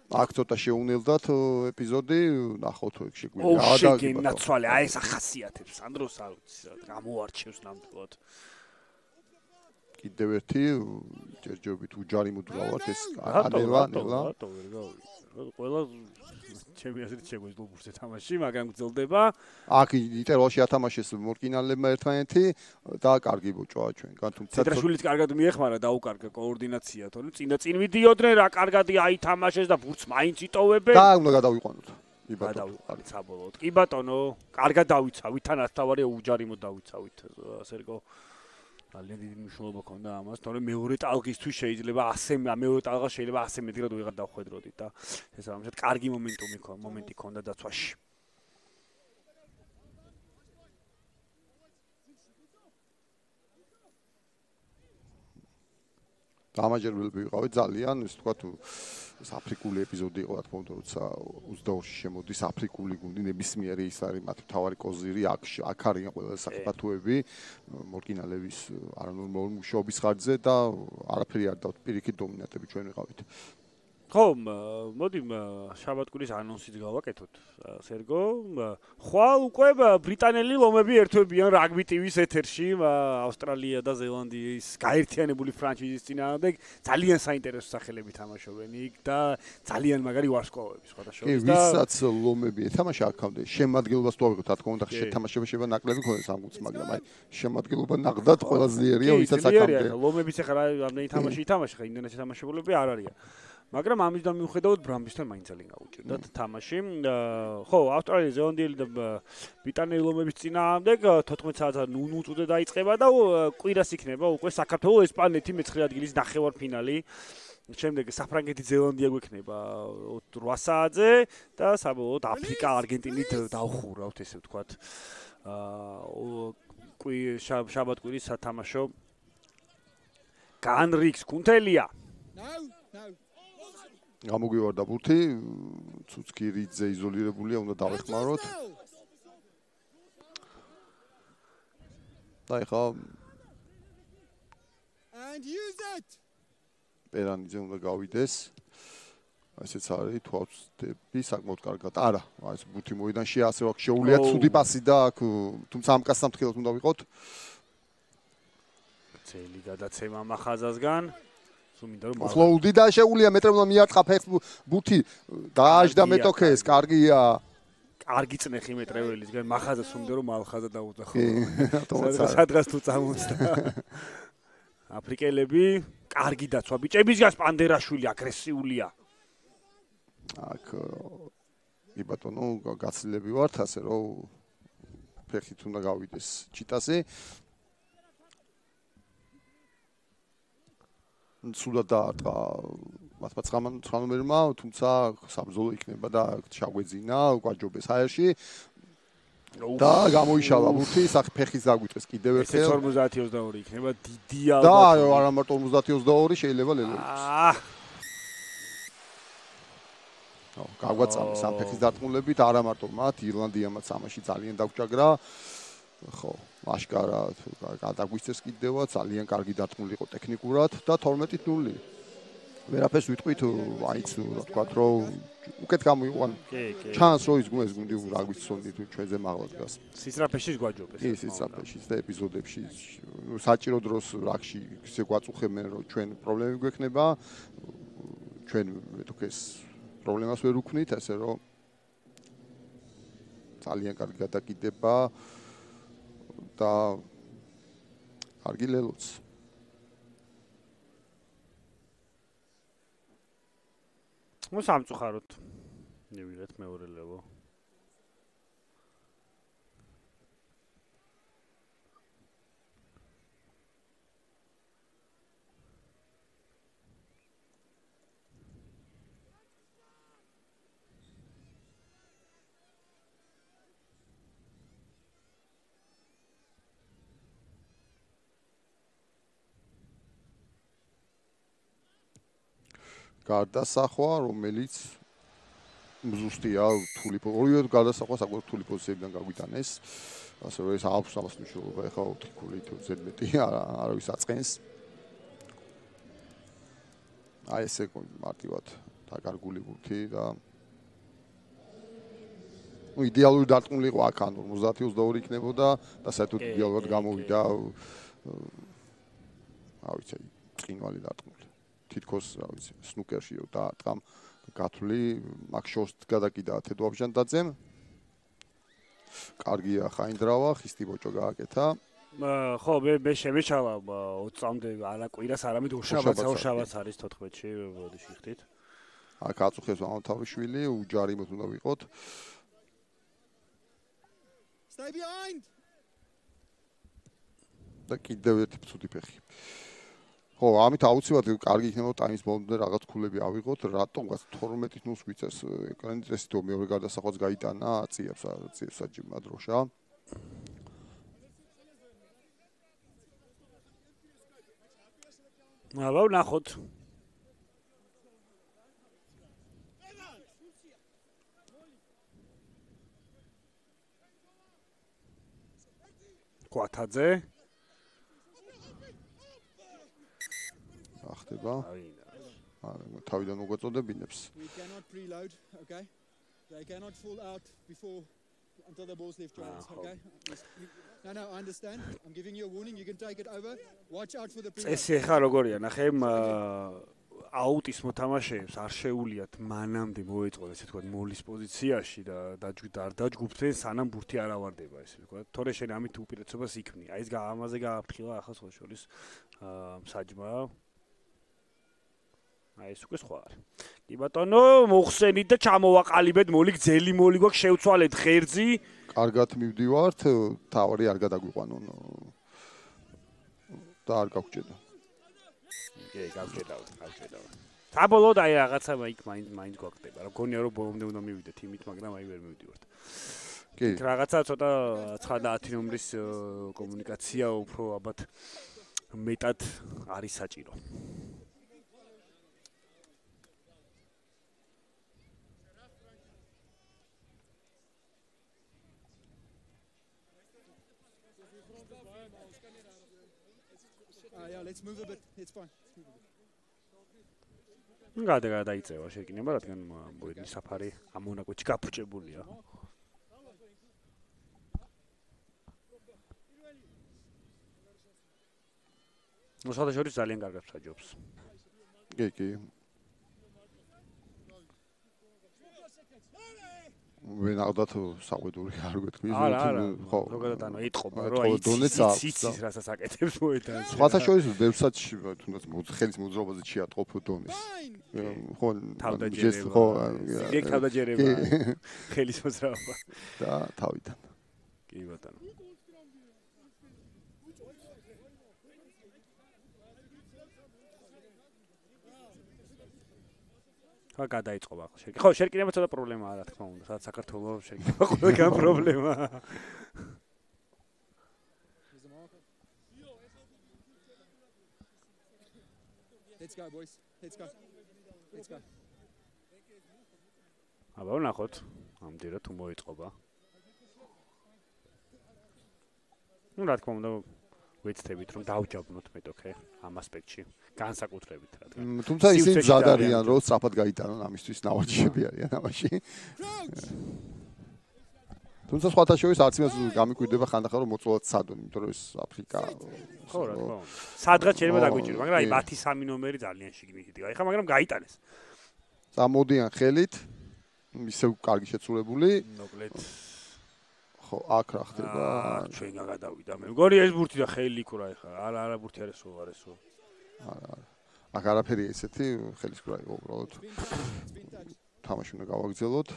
აქ ცოტა შეუნელდათ ეპიზოდი, ნახოთ ეგ შეგვიძლია. შეგენაცვალე, აი ეს ახასიათებს, სანდროს არ ვიცი რა, გამოარჩევს ნამდვილად. კიდევ ერთი ჯერჯერობით უჯარი მუდრავად ეს ანელა. ყველა ჩემი აზრით შეგვეძლო ბურთზე თამაში, მაგრამ გრძელდება. აქ ინტერვალში ათამაშეს მორკინალებმა ერთმანეთი და კარგი ბოჭვაა ჩვენგან, თუმცა თეთრაშვილიც კარგად მიეხმარა, დაუკარგა კოორდინაცია, თორემ წინ ვიდიოდნენ რა კარგადი აითამაშეს და ბურთს მაინც იტოვებენ. და უნდა გადავიყვანოთ. კი ბატონო, საბოლოოდ. კი ბატონო, კარგად დავიცავით, თანაც თავარია უჯარიმოდ დავიცავით, სერგო. ძალიან დიდი მნიშვნელობა ქონდა ამას, თორემ მეორე ტალღისთვის შეიძლება მეორე ტალღა შეიძლება ასე მეტად ვიღარ დავხვედროდით და ეს ამჟამად კარგი მომენტი ქონდა დაცვაში. გამაჯერებლები ვიყავით ძალიან, ის თქვა თუ ეს აფრიკული ეპიზოდი იყო, რა თქმა უნდა, როცა 22-ში შემოდის აფრიკული გუნდი, ნებისმიერი ის არის მათი მთავარი კოზირი, აქ არიან ყველა საფათუები, მორგინალების არანორმალური მუშაობის ხარჯზე და არაფერი არ დავთ, პირიქით დომინანტები ჩვენ ვიყავით. ხო, მოდი შაბათკვირის ანონსით გავაკეთოთ, სერგო. ხვალ უკვე ბრიტანელი ლომები ერთვებიან რაგბი TV-ს ეთერში, ავსტრალია და ზელანდიის გაერთიანებული ფრანჩიზის წინააღმდეგ. ძალიან საინტერესო სახელები თამაშობენ იქ და ძალიან მაგარი ვარსკვლავები სხვათა შორის. კი, ვისაც ლომები ეთამაშა აქამდე, შემადგენლობას თუ ავიღოთ, რა თქმა უნდა, შეთამაშება შეიძლება ნაკლები ქონდეს ამ გუნდს, მაგრამ აი შემადგენლობა ნახდათ ყველა ძლიერია, ვისაც აქამდე. ლომების ახლა რამდენი თამაში ითამაშა, ხა ინდონეზიის თამაშებულები არ არიან. მაგრამ ამისგან მიუხედავად ბრამბისთან მაინც ძალიან გაუჭირდათ თამაში. ხო, ავსტრალია, ზელანდიელი და ბრიტანელი ლომების წინააღმდეგ 14 საათად 0 წუთზე დაიწყება და კვირას იქნება უკვე საქართველოს ესპანეთი მე-9 ადგილის ნახევარფინალი. შემდეგ საფრანგეთი, ზელანდია გვექნება 8 საათზე და საბოლოოდ აფრიკა, არგენტინით დავხურავთ, ესე ვთქვათ. შაბათკვირის სათამაშო განრიქს კუნთელია. გამოგვივარდა ბურთი, ცუცკი რიძე იზოლირებულია, უნდა დავეხმაროთ. და ეხლა პერანიძე უნდა გავიდეს. ესეც არის თვალწები საკმაოდ კარგად. არა, ეს ბურთი მოედანში ასე ვაკ შეუულია ცუდი პასი და აქ თუმცა ამ კაცთან ფრთხილად უნდა ვიყოთ. ძელი გადაცემა მახაზასგან. ფლოუდი და შეუულია მეტრებმა მიარტყა ფეხს ბურთი დააჯდა მეტოქეს, კარგია. კარგი წნეხი მეტრეველისგან მახაზას უნდა რომ ალხაზა დაუძახო. სადღაც თუ წამოწდა. აფრიკელები კარგი დაცვა ბიჭებისგან პანდერაშვილი აგრესიულია. აქ კი ბატონო გაცილები ვართ ასე რომ ფეხით უნდა გავიდეს ჩიტასი. სულა დაარტყა მათმა 9 ნომერმა, თუმცა საბრძოლო იქნება და ჩაგვეძინა კვაჯობეს აერში. და გამოიშალა ბურთი, სახე ფეხის დაგვიწეს კიდევ ერთხელ. 50-22 იქნება დიდი ალბათ. და არა მარტო 50-22 შეიძლება ლელოებს. გაგვაწამეს ამ ფეხის დარტყმულებით, არა მარტო მათ, ირლანდიამაც ამაში ძალიან დაგვჭაგრა. ხო, აშკარა გადაგვიცეს კიდევა, ძალიან კარგი დარტყმული იყო ტექნიკურად და 12-0. ვერაფერს ვიტყვით, აიც რა თქვათ, რომ უკეთ გამოიყვან. ჩანს რომ ის გუნდი რაგბის ცოდნით ჩვენზე მაღლა დგას. სისწრაფეში გვაჯობეს. კი, სისწრაფეში და ეპიზოდებში საჭირო დროს რაგში ისე გვაწუხებენ, რომ ჩვენ პრობლემები გვექნება. ჩვენ მეტოქეს პრობლემას ვერ უქმნით, ასე რომ ძალიან კარგი გადაკიდება და კარგი ლელოც. მოსამწუხაროდ. ნივიდეთ მეორე ლელო. გარდასახვა, რომელიც ზუსტია, რთული ორივე გარდასახვა საკმაოდ რთული პოზიციებიდან გაგვიტანეს. ასე რომ ეს აქვს ამას მნიშვნელობა, ეხლა 4 ქულით ზედმეტი არავის აწყენს. აი ესე მარტივად დაკარგული ბურთი და იდეალური დარტყმული იყო აქ ან 50-22 იქნებოდა და საერთოდ იდეალურად გამოვიდა. რა ვიცი, წინვალი დარტყმული. თითქოს, რა ვიცი, სნუკერში დაარტყამ გათვლი, მაგ შორს გადაკიდა თედოაბჟანდაძემ. კარგია ხაინდრავა, ხისტი ბოჭო გააკეთა. ხო, მე შემეჩალა 20 წამდე არა კვირას, არამედ ორშაბათს არის 14-ში, ბოდიში ხდით. აქ აწუხებს ამთავრიშვილი, უჯარი მოთ უნდა ვიყოთ. Stay behind. და კიდევ ერთი ცუდი ფეხი. ხო, ამით აუცილებლად კარგი იქნება ტაიმის ბოლომდე რაღაც ქულები ავიღოთ, რატომღაც 12-0 გვიწევს ეკრანის წესითო მეორე გარდასახვაც გაიტანა, აწიებს საჯიმა დროშა. აბა ვნახოთ. კვათაძე. ახდება. თავიდან უგაწოდებინებს. We cannot preload, okay? They cannot fall out before until the ball's left your hands, okay? No, I understand. I'm giving you a warning. You can take it over. Watch out for the preload. წესი ხა როგორია, ნახე აუტის მოთამაშეებს არ შეუულიათ მანამდე მოეწყონ ესე თქვა მოლის პოზიციაში და არ დაჯგუფდნენ სანამ ბურთი არ ავარდება ესე თქვა. თორე შენ ამით უპირატესობას იქმნი. აი ეს ამაზე გააფრთხილა ახლა სხვა შორის საჯმა. აი ეს უკვე სხვა არის. კი ბატონო, მოხსენით და ჩამოვაყალიბეთ მოли გძელი მოли გვაქვს შევცვალეთ ღერძი. კარგად მივდივართ, თავარი არ გადაგვიყვანონ. და არ გავჭედა. კი, გავჭედა. საბოლოოდ აი რაღაცა იქ მაინც გვაქვს. რა მგონია რომ ბოლომდე უნდა მივიდეთ იმით, მაგრამ აი ვერ მივდივართ. კი. რაღაცა ცოტა 9-10 ნომრის კომუნიკაცია უფრო ალბათ მეტად არის საჭირო. Yeah, let's move a bit. It's fine. გადაიწევა შეკინება, რადგან მოედნის საფარი ამ მონაკვეთში გაფუჭებულია. მოსადაშორის ძალიან კარგად საჯობს. კი. ვენაღდათ საყვედური არ გვეთქმის ხო ზოგადად ანუ იტყობა რომ აი იცის რასაც აკეთებს მოედანზე სხვათა შორის ბევრსაც თუნდაც ხელის მოძრაობაზე შეატყობ დონეს ხო თავდაჯერება ხო დირექტ თავდაჯერება ხელის მოძრაობა და თავიდან კი ბატონო გადაიწყობა ახლა ხო შერკინება ცოტა პრობლემაა რა თქმა უნდა სადაც საქართველოს შერკინება ყველგან პრობლემაა Let's go boys let's go აბა ვნახოთ ამდენად თუ მოიწყობა ну რა თქმა უნდა ვეცდებით რომ დავჯაბნოთ მეტოქე ამ ასპექტში განსაკუთრებით რადგან თუმცა ისინი მზად არიან რომ სწრაფად გაიტანონ ამისთვის ნავარჯიშები არიან ამაში თუმცა სხვათა შორის არც იმას გამიკვირდება ხანდახან რომ მოწოლად სადონ იმიტომ რომ ეს აფრიკა ხო რა თქმა უნდა სადღაც შეიძლება დაგვიჭირო მაგრამ აი მათი სამი ნომერი ძალიან შიგნით იდგა ეხლა მაგრამ გაიტანეს წამოდიან ხელით ისევ კარგი შეცვლებული მოკლედ ხო აქ რა ხდება ჩვენ გადავიდა მე მგონი ეს ბურთი და ხელი იქ რა ეხლა არა ბურთი არ ესო არა აქ არაფერი ესეთი ხელის კრა იყო უბრალოდ თამაში უნდა გავაგრძელოთ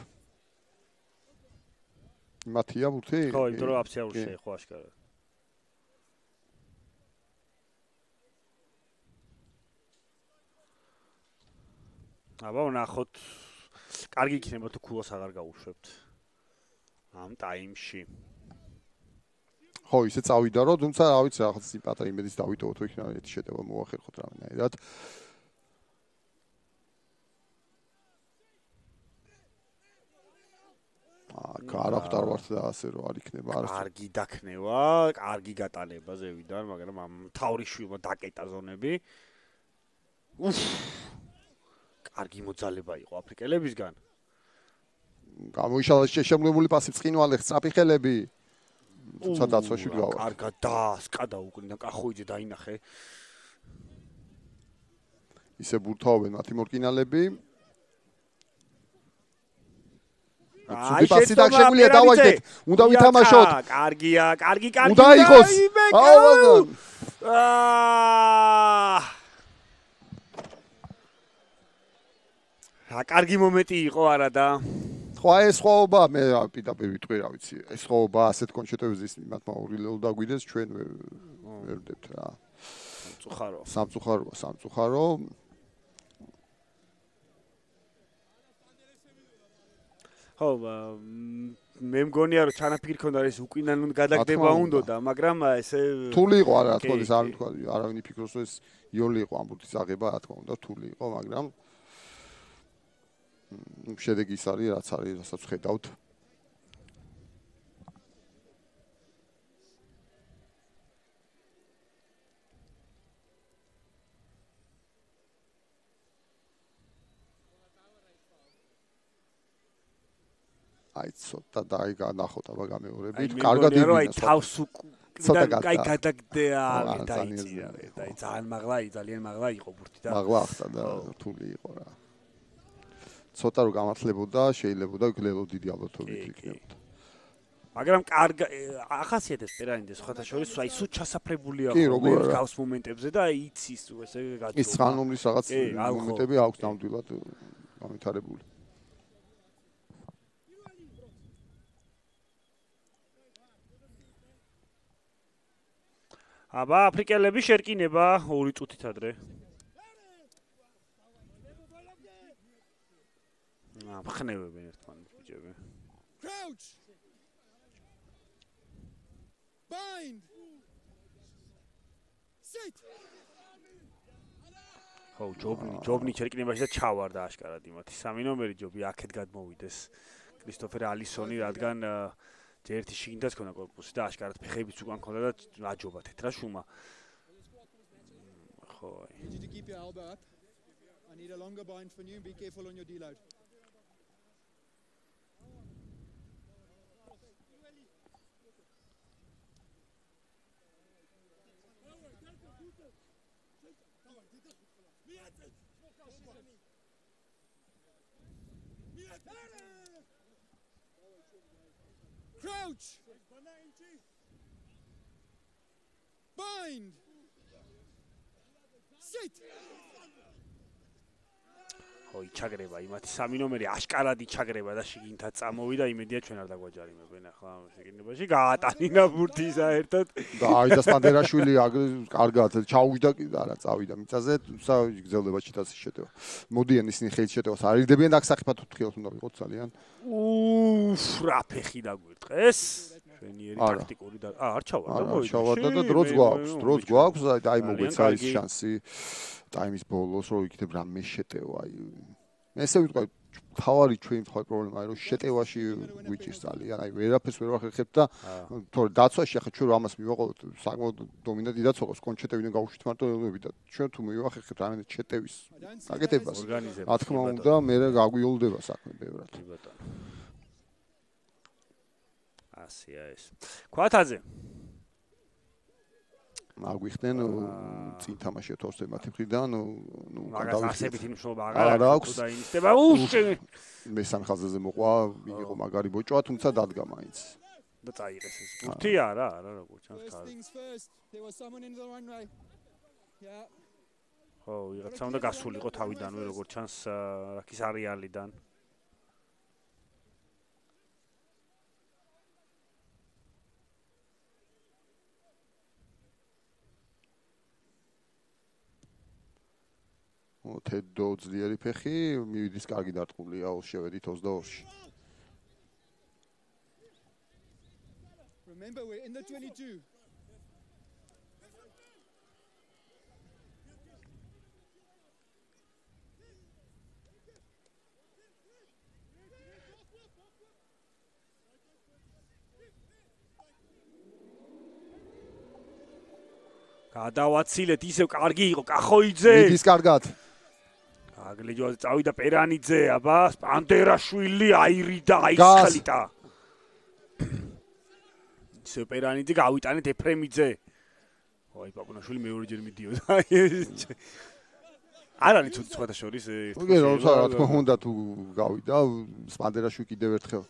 მათია ბურთი ხო იმიტომ რომ აფსიაურს შეეხო აშკარად აბა ვნახოთ კარგი იქნება თუ ქულას აღარ გაუშვებთ ამ ტაიმში. ხო, ისე წავიდა რომ, თუმცა რა ვიცი, რაღაც პატარა იმედის დავიტოვოთ, რომ იქნება ერთი შეტევა მოახერხოთ რამენაირად. კარაფტ არ ვართ და ასე რომ არ იქნება არა. კარგი დაქნევა, კარგი გატანება ზევიდან, მაგრამ ამ თავრიშვილმა დაკეტა ზონები. კარგი მოძალება იყო აფრიკელებისგან. გამოიშალა შეშემლებული პასი წინვალე სწრაფი ხელები თუმცა დაცვაში გავა კარგად დასკადა უკრიდან კახოიძე დაინახე ისე ბურთაობენ მათი მორკინალები ცუდი პასი დაგშეგულია დავაჯდეთ უნდა ვითამაშოთ კარგია კარგი უნდა იყოს აუ კარგი მომენტი იყო არა და ხო ეს სხვაობა მე პირდაპირ ვიტყვი რა ვიცი ეს სხვაობა ასეთ კონჩეტოებზე ის მათმა ორილეულ დაგვიდეს ჩვენ ვერ ვდებთ რა სამწუხარო ხო, მე მგონია რომ ჩანაფიქრი ქონდა ეს უკინან გადაგდება უნდოდა, მაგრამ ესე რთული იყო არა თქო ეს არ თქვა არავინ იფიქროს რომ ეს იოლი იყო ამ ბურთის აღება რა თქმა უნდა რთული იყო მაგრამ შედეგი ის არის რაც არის რასაც ხედავთ აი ცოტა დაიგანახოთ აბა გამეორებით კარგად იგივე აი თავს უკიდან კაი გადაგდეა დაიწია და ძალიან მაღლა იყო ბურთი და მაღლა ახლა და რთული იყო რა ცოტა რო გამართლებოდა შეიძლებოდა გლელო დიდი ალბათობით იქნებოდა მაგრამ კარგ ახასიათებს პერანიდეს ხოთა შორის აი სულ ჩასაფრებულია ხოლმე გავს მომენტებზე და იცის ესე გაჭირვა ის ხანუმრის რაღაც მომენტები აქვს ნამდვილად გამithარებული აბა აფრიკელები შერკინება 2 წუთით ადრე. ხნევებენ ერთმანეთს ბიჭები. Crouch. Bind. Sit. ხო, ჯობნი შერკინებაში და ჩავარდა აშკარად იმათი. 3 ნომერი ჯობი აქეთ გადმოვიდეს. კრისტოფერ ალისონი რადგან ერთი შიგნითაც ქონა კორპუსი და აშკარად ფეხებიც უკან ქონდა და აჯობა თეთრა შუმა. ხო. Need to keep your elbow up. I need a longer bind for you. Be careful on your deload. Crouch. Bind. Sit. ხო, იჩაგრება იმათი 3 ნომერი აშკარად იჩაგრება და შიგნითაც წამოვიდა იმედია ჩვენ არ დაგვაჯარიმებენ ახლა შეგინებაში გაატანინა ბურთი საერთოდ და აი და სპანდერაშვილი კარგად ჩაუჯდა კი არა წავიდა მიწაზე თუმცა გრძელდება ჩიტასის შეტევა მოდიან ისინი ხელით შეტევას არ ირდებიან და აქ საფრთხე თუთხილს უნდა ვიყოთ ძალიან რა ფეხი დაგვირტყეს ჩვენიერი ტაქტიკური და არ ჩავარდა და დროც გვაქვს აი მოგვეცა ის შანსი ტაიმის ბოლოს რო იქნებ რამე შეტევა აი მე ესე ვიტყვი თავარი ჩვენი თქვა პრობლემაა რომ შეტევაში გვიჭირს ძალიან აი ვერაფერს ვერ ვახერხებ და თორე დაცვაში ახლა ჩვენ ამას მივაყოლოთ საკმაოდ დომინანტი დაცვა კონჩეტევიდან გავუშვით მარტო ელმები და ჩვენ თუ მივახერხებთ რამე შეტევის გაკეთებას რა თქმა უნდა მე გაგვიოლდება საქმე ბევრად ასია ეს ქვათაძე აგვიხდნენ წინ თამაშია თორსე მათი მხრიდან ნუ გადავიხსებით იმ შობა აღარ აქვს და ინისტება მესამე ხაზზე მოყვა მიიღო მაგარი ბოჭვა თუმცა დადგა მაინც და წაიღეს ეს ბურთი არა როგორ ჩანს კარგი ხო ვიღაცა უნდა გასულიყო თავიდანვე როგორ ჩანს რაკის არეალიდან თედო ძლიერი ფეხი მივიდის კარგი დარტყულია შევედით 22-ში Remember we're in the 22 გადავაცილეთ ისევ კარგი იყო კახოიძე მიდის კარგად აგლეჯოაზე წავიდა პერანიძე აბა სპანდერაშვილი აირიდა აისხლიტა ისევ პერანიძე გავიტანეთ ეფრემიძე ой პაპუნაშვილი მეორეჯერ მიდიოდა არ არის ცუდი სხვათა შორის კი რა თქმა უნდა თუ გავიდა სპანდერაშვილი კიდევ ერთხელ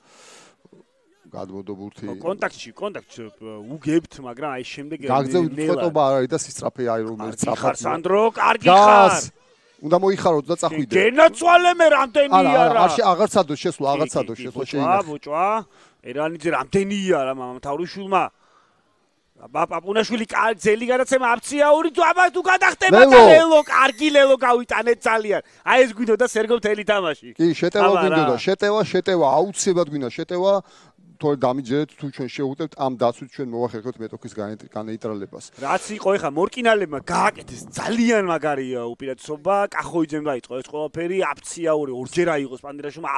გადმოდო ბურთი კონტაქტში უგებთ მაგრამ აი შემდეგ გაგზავნით ფოტობა არ არის და სისწრაფე აი რომელიც საფარ სანდრო კარგი ხარ უნდა მოიხაროთ და წახვიდე გენაცვალე მე რამდენია რა აღარ ცადო შესვლა შეიძლება ბოჭვა ერანიძე რამდენია რა მამამთავრიშვილმა პაპუნაშვილი ძელი გადაცემა აფციაური აბა თუ გადახტება და ლელო კარგი ლელო გავიტანეთ ძალიან აი ეს გვინდოდა სერგო მთელი თამაში კი შეტევა გვინდოდა შეტევა აუცილებლად გვინდა შეტევა თორე დამიჯერეთ თუ ჩვენ შევუტებთ ამ დაცვით ჩვენ მოვახერხოთ მეტოქის განეიტრალებას რაც იყო ეხა მორკინალებმა გააკეთეს ძალიან მაგარი უპირატესობა კახოიძემ დაიწყო ეს ყველაფერი აფციაური ორჯერ აიღოს პანდერაშვილმა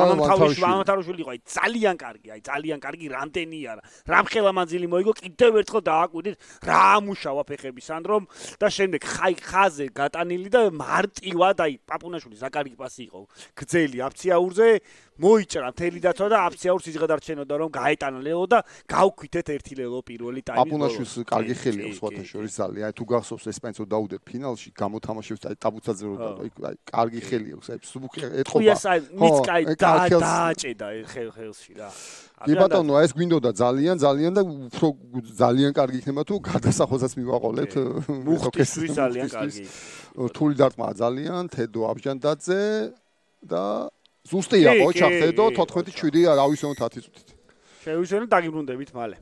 მამამთავრიშვილი იყო აი ძალიან კარგი რამდენია რამხელა მანძილი მოიგო კიდევ ერთხელ დააკვირდით რა ამუშავა ფეხები სანდრომ და შემდეგ ხაზე გატანილი და მარტივად აი პაპუნაშვილი საკარგი პასი იყო გრძელი აფციაურზე მოიჭრა მთელი დაცვა და აფციაურს იზღედარჩენოდა რომ გაეტანა ლელო და გავქვითეთ ერთი ლელო პირველი ტაიმი. პაპუნაშვილს კარგი ხელი აქვს სხვათა შორის ძალიან. აი თუ გახსოვს ესპანეთს რო დაუდეთ ფინალში გამოთამაშებს აი ტაბუცაძე რო აი კარგი ხელი აქვს აი სუბუქი ეთყობა. ხო ეს აი მიც კაი დააჭედა ხელში რა. კი ბატონო ეს გვინდოდა ძალიან და უფრო ძალიან კარგი იქნება თუ გადასახოსაც მივაყოლეთ. მუხტისთვის ძალიან კარგი. თული დარტყმა ძალიან თედო აბჟანდაძე და ზუსტია ოჩახ თედო 14-7 რა ვისეუნ 10 წუთით. შევისვენოთ დაგიბრუნდებით მალე.